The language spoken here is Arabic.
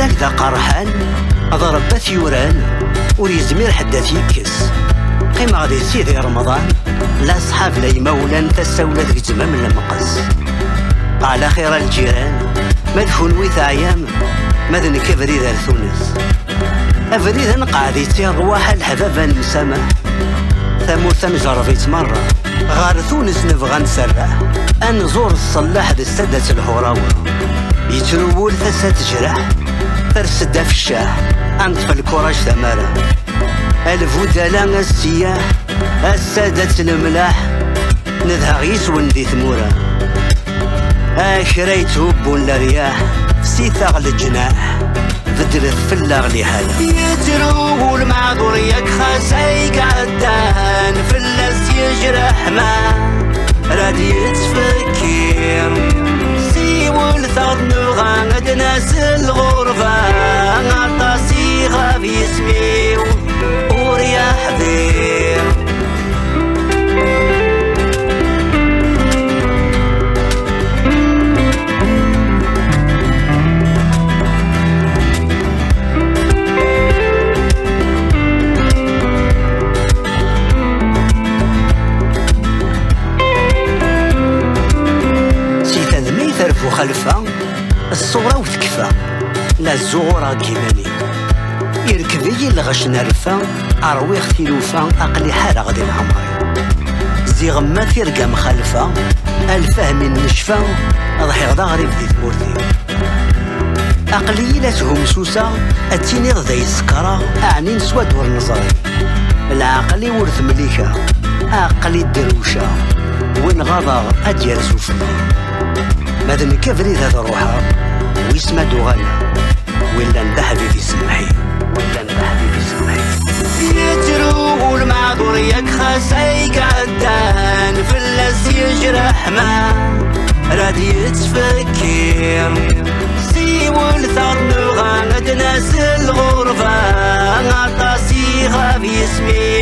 مازال ذا قرحان ضرب ثيوران وريزمير حدث يكس قيم غادي سيدي رمضان لا صحاب لا يمولان تساولا ذيك زمام المقص على خير الجيران مدفون ويث عيام ماذن كبري ذا تونس أفريد نقعد يتيرواح الحبابا المسامح ثمورثا نجربيت مرة غار تونس نبغى نسرع أنزور الصلاح ذا السادة الهراوة يتروول ثسات جراح ترسد في الشاح أنطف الكوراج ثمارة الفودالا السياح السادة الملاح نذهب يسون ذي ثمورة آخريت هبون لرياح في ثغل الجناح بدرت في اللغلي حالا يتروه المعذور يك خاسيك عدان في اللس يجرح ما رادي يتفكير سيول ثغد نغاند ناس الغربة عطاسي غاب يسميو ورياح ذير خلفة الصورة وتكفى لا الزغورة كيماني يركبي الغش نرفة أروي اختلوفة أقلي حالة غدي العمر زيغ ما تيرقى مخلفة الفهم النشفة ضحي غدا غريب دي ثمورتي أقلي لا تهم سوسة أتيني ضي السكرة أعني نسوى دور نظري العقلي ورث مليكة أقلي الدروشة وين غضا أدير سوفلي ماذا كفري ذات روحها ويسمى دوغانا ولا ندحبي في سمحي ولا ندحبي في سمحي يتروه المعذور يك خاسيك عدان في اللس يجرح ما رادي يتفكير سيول ثغد نغاند ناس الغربة عطاسي غاب يسمي